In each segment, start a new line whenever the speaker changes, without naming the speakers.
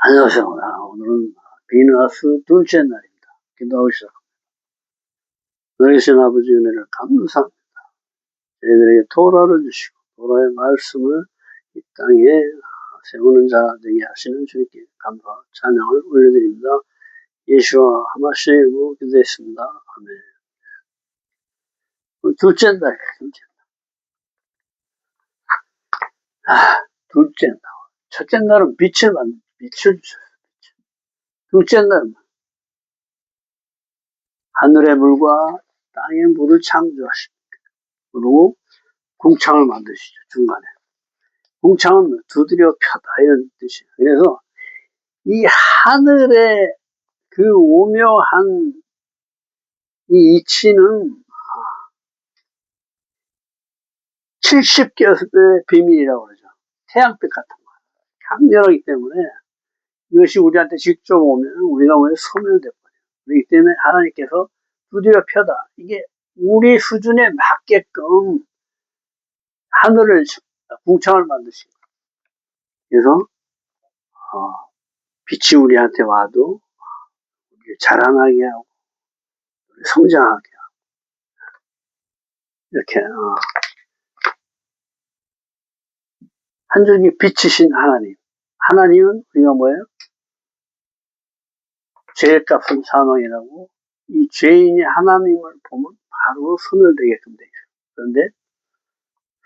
안녕하세요. 오늘은 비너스 둘째 날입니다. 기도하기 시작합니다. 너희신 아버지 은혜를 감사합니다. 저희들에게 토라를 주시고 토라의 말씀을 이 땅에 세우는 자 되게 하시는 주님께 감사 찬양을 올려드립니다. 예수와 하마시로 기도했습니다. 아멘. 둘째 날이에요. 둘째 날. 첫째 날은 빛을 주셨어요. 둘째 날은 하늘의 물과 땅의 물을 창조하십니다. 그리고 궁창을 만드시죠. 중간에. 궁창은 두드려 펴다 이런 뜻이에요. 그래서 이 하늘의 그 오묘한 이 이치는 70개의 비밀이라고 그러죠. 태양빛 같은 거. 강렬하기 때문에 이것이 우리한테 직접 오면 우리가 왜 소멸돼버려요. 그렇기 때문에 하나님께서 두드려 펴다. 이게 우리 수준에 맞게끔 하늘을 궁창을 만드신 거예요. 그래서 빛이 우리한테 와도 우리를 자라나게 하고 성장하게 하고 이렇게 한 줄기 빛이신 하나님. 하나님은 우리가 뭐예요? 죄값은 사망이라고 이 죄인이 하나님을 보면 바로 소멸되게끔 되죠. 그런데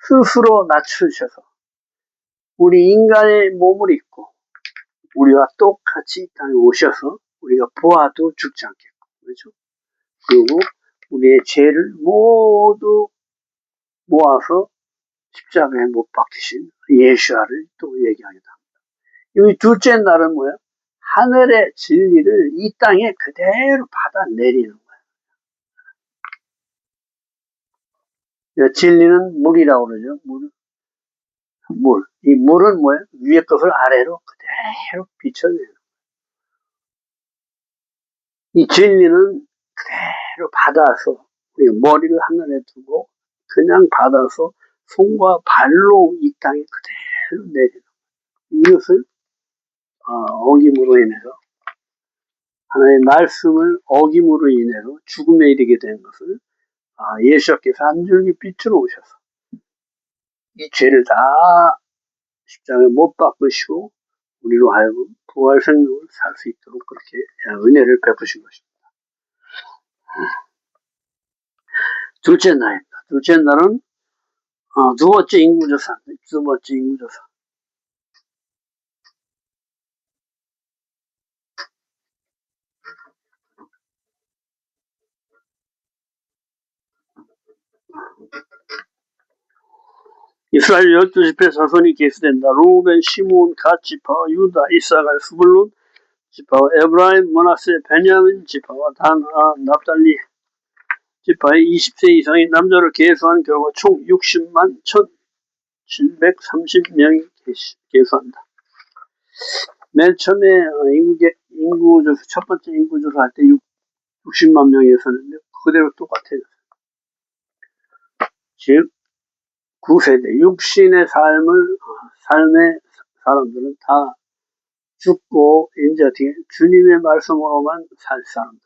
스스로 낮추셔서 우리 인간의 몸을 입고 우리와 똑같이 이 땅에 오셔서 우리가 보아도 죽지 않겠고, 그렇죠? 그리고 우리의 죄를 모두 모아서 십자가에 못 박히신 예수아를 또 얘기하기도 합니다. 이 둘째 날은 뭐예요? 하늘의 진리를 이 땅에 그대로 받아내리는 거예요. 진리는 물이라고 그러죠. 물. 이 물은 뭐예요? 위에 것을 아래로 그대로 비춰내는 거예요. 이 진리는 그대로 받아서 우리 머리를 하늘에 두고 그냥 받아서 손과 발로 이 땅에 그대로 내리는 거예요. 이것을 어김으로 인해서 하나님의 말씀을 어김으로 인해서 죽음에 이르게 된 것을 예수께서 한 줄기 빛으로 오셔서 이 죄를 다 십자가에 못 박으시고 우리로 하여금 부활 생명을 살 수 있도록 그렇게 은혜를 베푸신 것입니다. 둘째 날입니다. 둘째 날은 두 번째 인구조사. 이스라엘 12지파 자손이 계수된다. 루벤, 시몬, 갓 지파와 유다, 이사갈, 스불론 지파와 에브라임, 머나세, 베냐민 지파와 단, 납달리 지파의 20세 이상의 남자를 계수한 결과 총 60만 1,730명이 계수한다. 맨 처음에 인구조사, 첫 번째 인구조사 할 때 60만 명이었었는데 그대로 똑같아요. 즉 9세대 육신의 삶의 사람들은 다 죽고 이제 주님의 말씀으로만 살 사람들,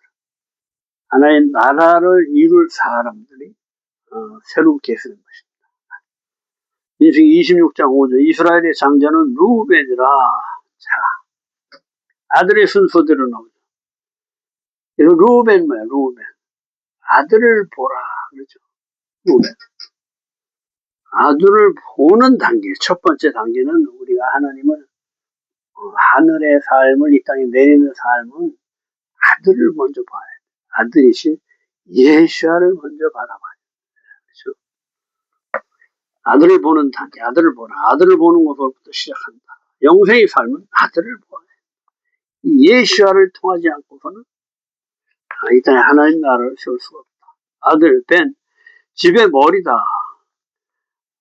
하나의 나라를 이룰 사람들이 새로 계수된 것입니다. 민수기 26장 5절 이스라엘의 장자는 루벤이라. 자, 아들의 순서대로 나오죠. 그래서 루벤 뭐야? 루벤. 아들을 보라 그러죠. 루벤. 아들을 보는 단계, 첫 번째 단계는 우리가 하나님을 하늘의 삶을 이 땅에 내리는 삶은 아들을 먼저 봐야 돼. 아들이신 예수아를 먼저 바라봐야 돼. 그렇죠? 아들을 보는 단계, 아들을 보라. 아들을 보는 것부터 시작한다. 영생의 삶은 아들을 보아야 돼. 예수아를 통하지 않고서는 이 땅에 하나님 나라를 세울 수가 없다. 아들, 벤, 집의 머리다.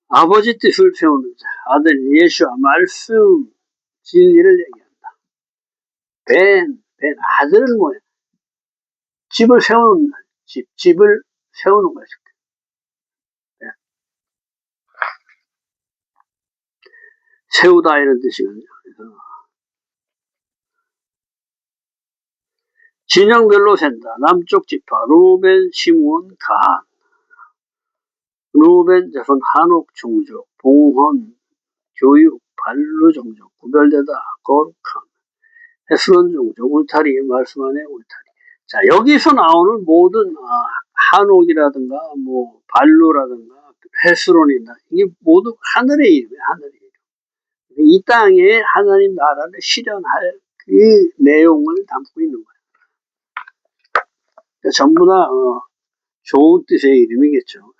아버지 뜻을 세우는 자. 아들, 예수아, 말씀, 진리를 얘기한다. 벤, 아들은 뭐야? 집을 세우는 집을 세우는 것이죠. 세우다 이런 뜻이거든요. 진영별로 센다. 남쪽 지파 루벤, 시므온, 갓. 루벤 자손 한옥 종족, 봉헌, 교육, 발루 종족, 구별되다, 거룩함, 헤스론 종족, 울타리, 말씀 안에 울타리. 자, 여기서 나오는 모든 한옥이라든가 뭐 발루라든가 헤스론이나 이게 모두 하늘의 이름이에요. 하늘의 이름. 이 땅에 하나님 나라를 실현할 그 내용을 담고 있는 거예요. 그러니까 전부 다 좋은 뜻의 이름이겠죠.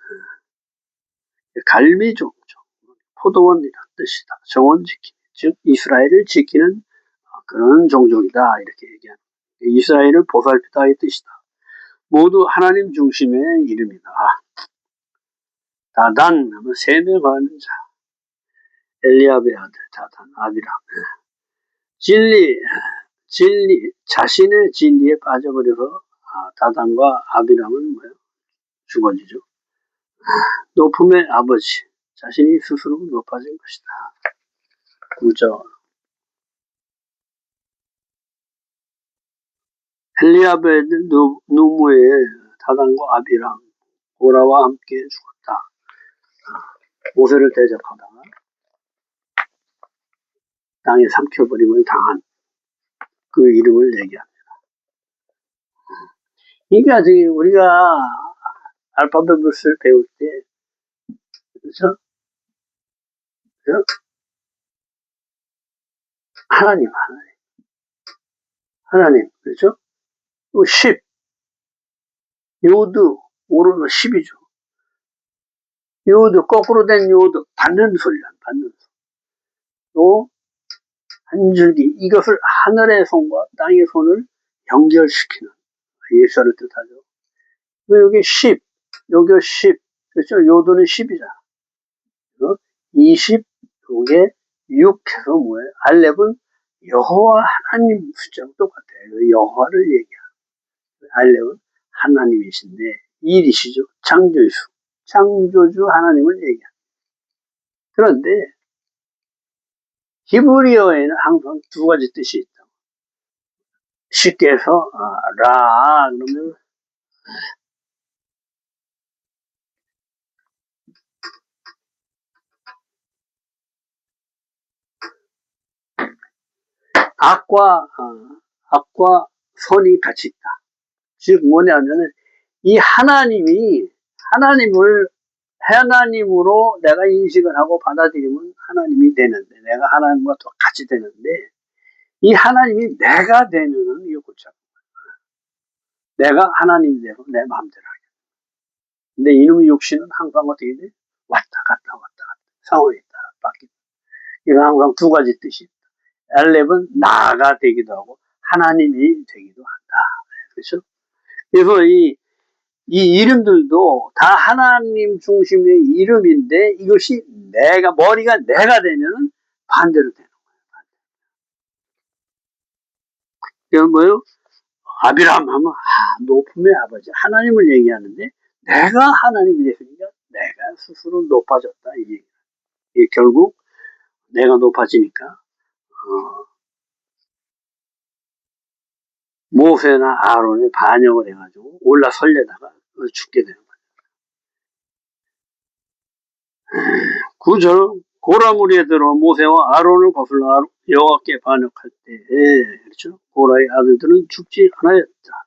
갈미 종족, 포도원이란 뜻이다. 정원 지키기, 즉 이스라엘을 지키는 그런 종족이다 이렇게 얘기하는 거예요. 이스라엘을 보살피다의 뜻이다. 모두 하나님 중심의 이름이다. 다단 하면 셈에 거하는 자, 엘리압의 아들 다단, 아비람. 진리, 자신의 진리에 빠져버려서 다단과 아비람은 뭐예요? 죽어지죠. 높음의 아버지, 자신이 스스로 높아진 것이다. 9절. 엘리압의 아들 누무의 다단과 아비람, 고라와 함께 죽었다. 모세를 대적하다가 땅에 삼켜버림을 당한 그 이름을 얘기합니다. 그러니까 우리가 알파벳을 배울 때, 그렇죠? 하나님, 그렇죠? 10, 요드, 오르는 10이죠. 요드, 거꾸로 된 요드, 받는 소리야, 받는 소리. 또, 한 줄기, 이것을 하늘의 손과 땅의 손을 연결시키는 예수를 뜻하죠. 여기 10, 여기 10, 그렇죠? 요드는 10이잖아. 20, 요게 6 해서 뭐예요? 알렙은 여호와 하나님 숫자랑 똑같아요. 여호와를 얘기하는. 알렙은 하나님이신데, 일이시죠. 창조주 하나님을 얘기합니다. 그런데 히브리어에는 항상 두 가지 뜻이 있다. 쉽게 해서 라 그러면 악과 선이 같이 있다. 즉 뭐냐면은 이 하나님으로 내가 인식을 하고 받아들이면 하나님이 되는데, 내가 하나님과 또 같이 되는데, 이 하나님이 내가 되면은 이거 고쳐. 내가 하나님이 되고 내 마음대로 하게. 근데 이놈의 육신은 항상 어떻게 돼? 왔다 갔다. 상황에 따라 바뀐다. 이거 항상 두 가지 뜻이 있다. 엘렙은 나가 되기도 하고 하나님이 되기도 한다. 그렇죠? 그래서 이 이름들도 다 하나님 중심의 이름인데, 이것이 머리가 내가 되면은 반대로 되는 거예요. 이건 뭐예요? 아비람 하면 높음의 아버지, 하나님을 얘기하는데, 내가 하나님이 됐으니까 내가 스스로 높아졌다. 이게 결국 내가 높아지니까 모세나 아론의 반역을 해가지고 올라설려다가 죽게 되는 거예요. 9절. 고라무리에 들어 모세와 아론을 거슬러 여호와께 반역할 때, 그렇죠? 고라의 아들들은 죽지 않았다.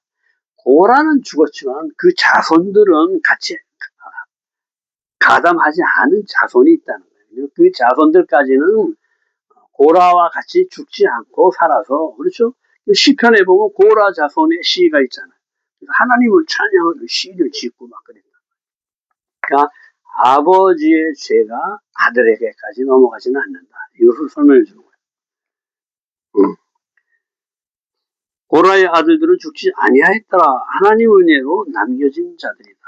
고라는 죽었지만 그 자손들은 같이 가담하지 않은 자손이 있다는 거예요. 그 자손들까지는 고라와 같이 죽지 않고 살아서, 그렇죠? 시편에 보면 고라 자손의 시가 있잖아요. 하나님을 찬양하는 시를 짓고 막 그랬다. 그러니까 아버지의 죄가 아들에게까지 넘어가지는 않는다. 이것을 설명해 주는 거예요. 고라의 아들들은 죽지 아니하였더라. 하나님 은혜로 남겨진 자들이다.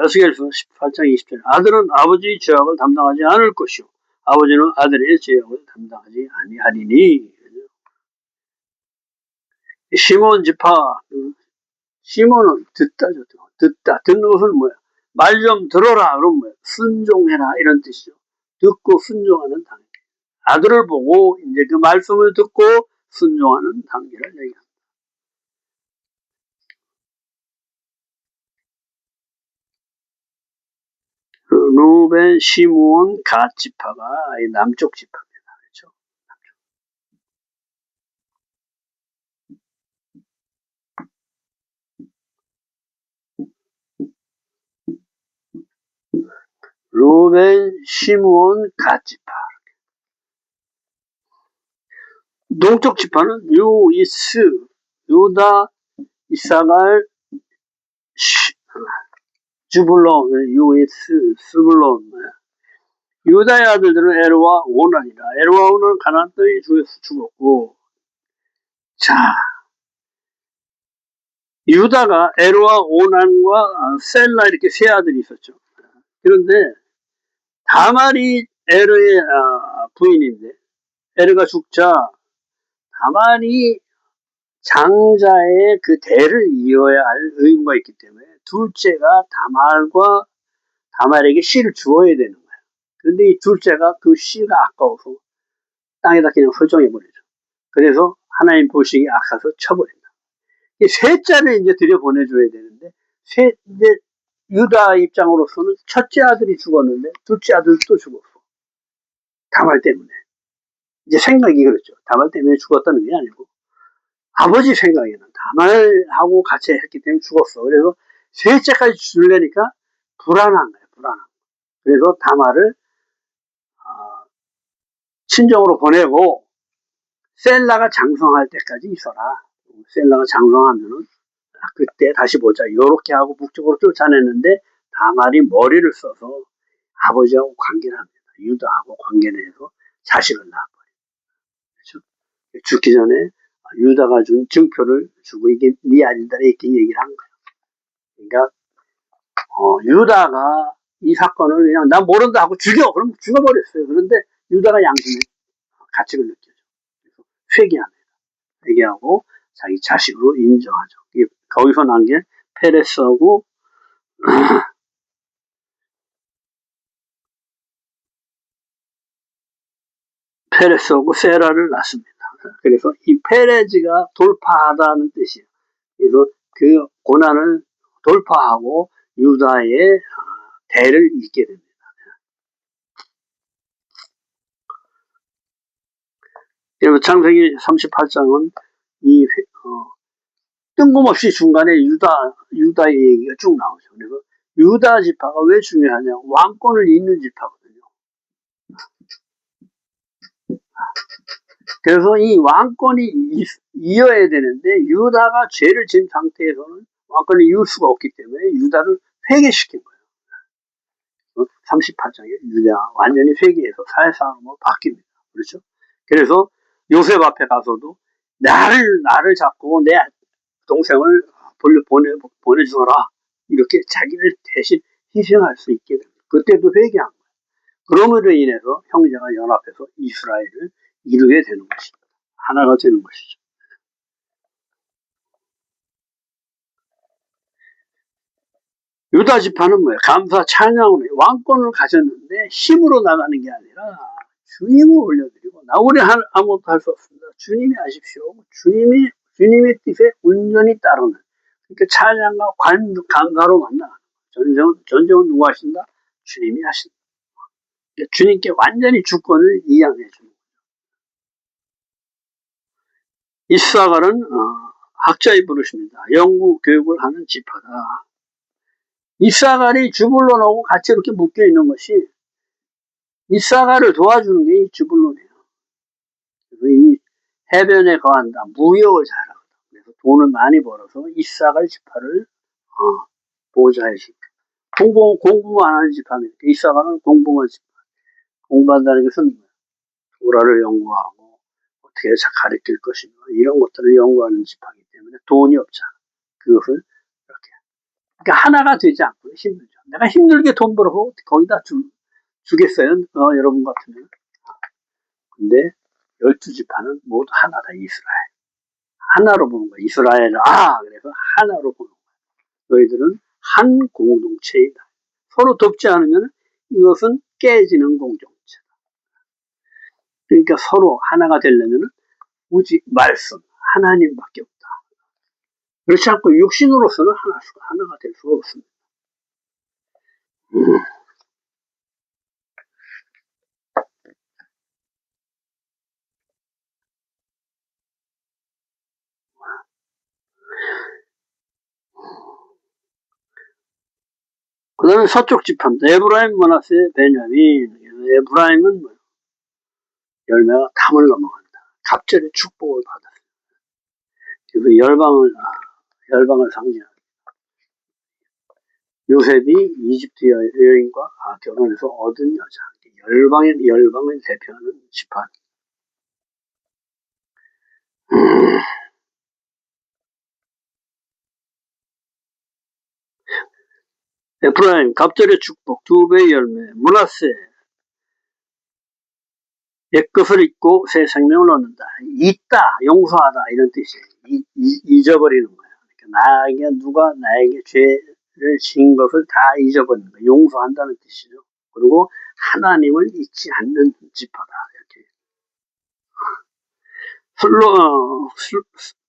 에스겔서 18장 20절. 아들은 아버지의 죄악을 담당하지 않을 것이요, 아버지는 아들의 죄악을 담당하지 아니하리니. 시몬 지파, 시몬은 듣다죠. 듣는 것은 뭐야? 말 좀 들어라. 그럼 뭐야? 순종해라. 이런 뜻이죠. 듣고 순종하는 단계. 아들을 보고 이제 그 말씀을 듣고 순종하는 단계를 얘기합니다. 루벤, 시므온, 갓 지파가 남쪽 지파입니다. 그렇죠? 루벤, 시므온, 갓 지파. 동쪽 지파는 유이스, 유다, 이사갈, 주불론, 유이스, 스불론. 유다의 아들들은 에르와 오난이라. 에르와 오난은 가나안 땅에 죽었고, 자, 유다가 에르와 오난과 셀라 이렇게 세 아들이 있었죠. 그런데 다말이 에르의 부인인데 에르가 죽자 다말이 장자의 그 대를 이어야 할 의무가 있기 때문에 둘째가 다말에게 씨를 주어야 되는 거예요. 그런데 이 둘째가 그 씨가 아까워서 땅에다 그냥 설정해버리죠. 그래서 하나님 보시기에 악해서 쳐버린다. 셋째를 이제 들여보내줘야 되는데, 이제 유다 입장으로서는 첫째 아들이 죽었는데, 둘째 아들도 죽었어. 다말 때문에. 이제 생각이 그렇죠. 다말 때문에 죽었다는 게 아니고, 아버지 생각에는 다말하고 같이 했기 때문에 죽었어. 그래서 셋째까지 주려니까 불안한 거예요, 불안한. 그래서 다말을 친정으로 보내고, 셀라가 장성할 때까지 있어라. 셀라가 장성하면은 그때 다시 보자. 이렇게 하고 북쪽으로 쫓아냈는데 다말이 머리를 써서 아버지하고 관계를 합니다. 유다하고 관계를 해서 자식을 낳아버려요. 그렇죠? 죽기 전에 유다가 준 증표를 주고 이게 네 아들들에 이렇게 얘기를 한 거예요. 그러니까 유다가 이 사건을 그냥 난 모른다 하고 죽여. 그럼 죽어버렸어요. 그런데 유다가 양심의 가책을 느껴요. 그래서 회개합니다. 회개하고 자기 자식으로 인정하죠. 거기서 난 게 페레스하고 페레스하고 세라를 낳습니다. 그래서 이 페레즈가 돌파하다는 뜻이에요. 그래서 그 고난을 돌파하고 유다의 대를 잇게 됩니다. 그리고 창세기 38장은 이 뜬금없이 중간에 유다의 얘기가 쭉 나오죠. 그래서 유다 지파가 왜 중요하냐? 왕권을 잇는 지파거든요. 그래서 이 왕권이 이어야 되는데 유다가 죄를 진 상태에서는 왕권을 이을 수가 없기 때문에 유다를 회개시킨 거예요. 38장에 유다 완전히 회개해서 사회상으로 바뀝니다. 그렇죠? 그래서 요셉 앞에 가서도 나를 잡고 내 동생을 보내주어라. 이렇게 자기를 대신 희생할 수 있게 됩니다. 그때도 회개한 거예요. 그럼으로 인해서 형제가 연합해서 이스라엘을 이루게 되는 것입니다. 하나가 되는 것이죠. 유다 지파는 뭐예요? 감사 찬양으로 왕권을 가졌는데 힘으로 나가는 게 아니라 주님을 올려드리고 나 우리 아무것도 할 수 없습니다. 주님이 하십시오. 주님의 뜻에 온전히 따르는 그러니까 찬양과 감사로 만나. 전쟁은 누가 하신다? 주님이 하신다. 그러니까 주님께 완전히 주권을 이양해 주는 거예요. 이사갈은 학자의 부르십니다. 영구 교육을 하는 지파다. 이사갈이 주불론하고 같이 이렇게 묶여 있는 것이 이사갈을 도와주는 게 이 주불론이에요. 그래서 이 해변에 거한다. 무역을 잘하거든. 그래서 돈을 많이 벌어서 이사갈 지파를 보좌해 줍니다. 공부만 하는 지파입니다. 이사갈은 공부만 지파. 공부한다는 것은 도라를 연구하고 어떻게 가르칠 것인가 이런 것들을 연구하는 지파이기 때문에 돈이 없잖아. 그것을 이렇게 그러니까 하나가 되지 않고 힘들죠. 내가 힘들게 돈 벌고 거기다 주겠어요? 여러분 같으면. 근데 12지파는 모두 하나다. 이스라엘. 하나로 보는 거야. 이스라엘을 그래서 하나로 보는 거야. 너희들은 한 공동체이다. 서로 돕지 않으면 이것은 깨지는 공동체. 그러니까 서로 하나가 되려면 오직 말씀, 하나님밖에 없다. 그렇지 않고 육신으로서는 하나가 될 수가 없습니다. 그 다음에 서쪽 지파입니다. 에브라임, 므낫세, 베냐민. 에브라임은 뭐 열매가 담을 넘어간다. 갑절의 축복을 받았어요. 그래서 열방을 상징합니다. 요셉이 이집트 여인과 결혼해서 얻은 여자. 열방을 대표하는 지파. 에프라임, 갑절의 축복, 2배의 열매. 므낫세, 옛것을 잊고 새 생명을 얻는다. 잊다, 용서하다 이런 뜻이에요. 잊어버리는 거예요. 그러니까 누가 나에게 죄를 지은 것을 다 잊어버리는 거예요. 용서한다는 뜻이죠. 그리고 하나님을 잊지 않는 지파다. 이렇게.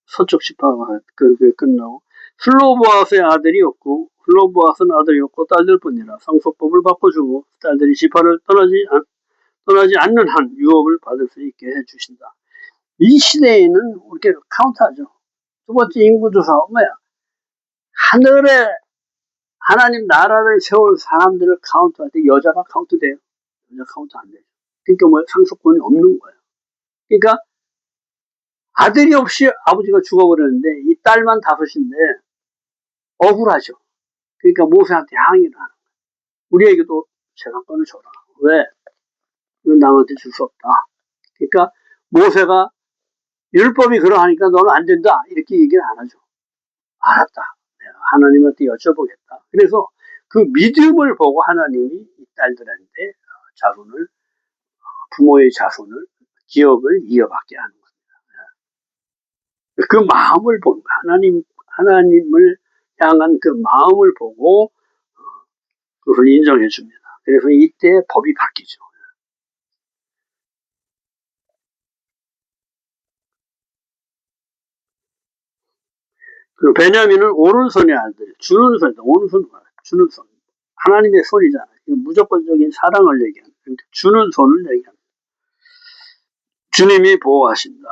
서쪽 지파가 그렇게 끝나고 슬로보아스의 아들이었고 슬로보아스는 아들이 없고 딸들뿐이라 상속법을 바꿔주고 딸들이 지파를 떠나지 않는 한 유업을 받을 수 있게 해주신다. 이 시대에는 이렇게 카운트하죠. 두 번째 인구조사 뭐야? 하늘에 하나님 나라를 세울 사람들을 카운트할 때 여자가 카운트돼요. 여자 카운트 안 돼요. 그러니까 뭐 상속권이 없는 거예요. 그러니까 아들이 없이 아버지가 죽어버렸는데 이 딸만 5인데 억울하죠. 그러니까 모세한테 항의를 하는 거예요. 우리에게도 재산권을 줘라. 왜? 이건 남한테 줄 수 없다. 그러니까 모세가 율법이 그러하니까 너는 안 된다. 이렇게 얘기를 안 하죠. 알았다. 내가 하나님한테 여쭤보겠다. 그래서 그 믿음을 보고 하나님이 이 딸들한테 부모의 자손을, 기업을 이어받게 하는 겁니다. 그 마음을 보는 거예요. 하나님을 향한 그 마음을 보고 그걸 인정해 줍니다. 그래서 이때 법이 바뀌죠. 그리고 베냐민은 오른손의 아들, 주는 손이다. 오른손, 주는 손. 하나님의 손이잖아요. 무조건적인 사랑을 얘기하는, 주는 손을 얘기합니다. 주님이 보호하신다.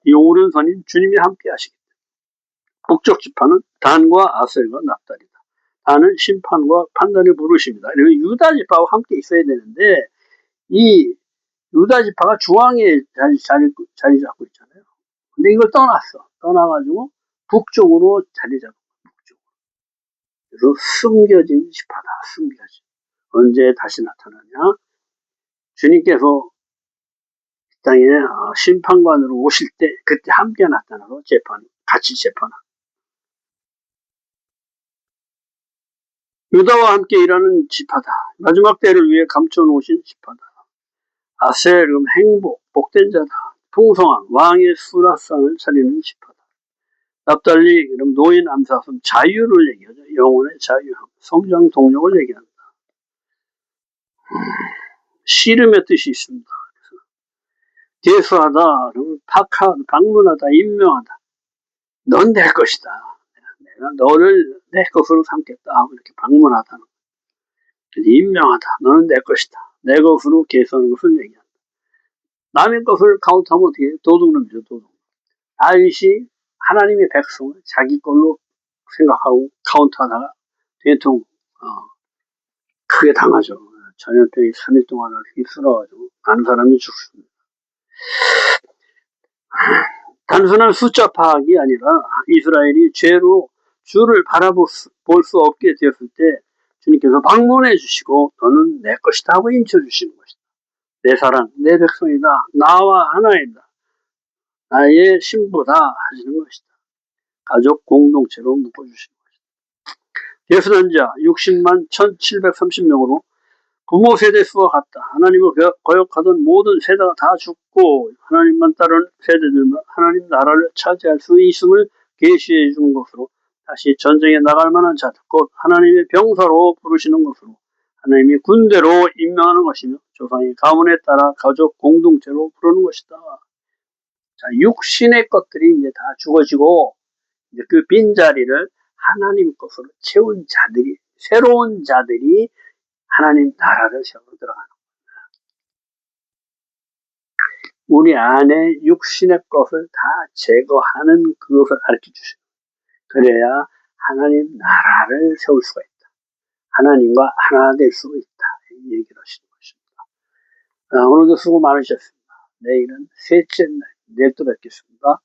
이 오른손인 주님이 함께 하시겠다. 북쪽 지파는 단과 아셀과 납달이다. 단은 심판과 판단의 부르심이다. 그리고 유다 지파와 함께 있어야 되는데 이 유다 지파가 중앙에 자리 잡고 있잖아요. 근데 이걸 떠나가지고 북쪽으로 자리 잡고 북쪽으로. 그래서 숨겨진 지파다. 숨겨진. 언제 다시 나타나냐? 주님께서 이 땅에 심판관으로 오실 때 그때 함께 나타나서 같이 재판하고. 유다와 함께 일하는 지파다. 마지막 때를 위해 감춰놓으신 지파다. 아셀, 행복, 복된 자다. 풍성한 왕의 수라상을 차리는 지파다. 납달리, 노인 암사선, 자유를 얘기하죠. 영혼의 자유함, 성장 동력을 얘기한다. 씨름의 뜻이 있습니다. 대수하다, 방문하다, 임명하다. 넌 내 것이다. 내가 너를 내 것으로 삼겠다 하고 이렇게 방문하다. 임명하다. 너는 내 것이다. 내 것으로 계수하는 것을 얘기한다. 남의 것을 카운트하면 어떻게 해요? 도둑놈이죠, 도둑. 다윗이 하나님의 백성을 자기 걸로 생각하고 카운트하다가 대통 크게 당하죠. 전염병이 3일 동안을 휩쓸어가지고 많은 사람이 죽습니다. 단순한 숫자 파악이 아니라 이스라엘이 죄로 주를 바라볼 수 없게 되었을 때 주님께서 방문해 주시고 너는 내 것이다 하고 인쳐주시는 것이다. 내 사랑, 내 백성이다. 나와 하나이다. 나의 신부다 하시는 것이다. 가족 공동체로 묶어주시는 것이다. 예수난 자 60만 1730명으로 부모 세대 수와 같다. 하나님을 거역하던 모든 세대가 다 죽고 하나님만 따르는 세대들만 하나님 나라를 차지할 수 있음을 계시해 주는 것으로 다시 전쟁에 나갈 만한 자들 곧 하나님의 병사로 부르시는 것으로 하나님이 군대로 임명하는 것이며 조상의 가문에 따라 가족 공동체로 부르는 것이다. 자, 육신의 것들이 이제 다 죽어지고 이제 그 빈자리를 하나님 것으로 채운 자들이, 새로운 자들이 하나님 나라를 세워 들어가는. 우리 안에 육신의 것을 다 제거하는 그것을 가르쳐 주시고, 그래야 하나님 나라를 세울 수가 있다. 하나님과 하나 될 수 있다. 이 얘기를 하시는 것입니다. 오늘도 수고 많으셨습니다. 내일은 셋째 날, 내일 또 뵙겠습니다.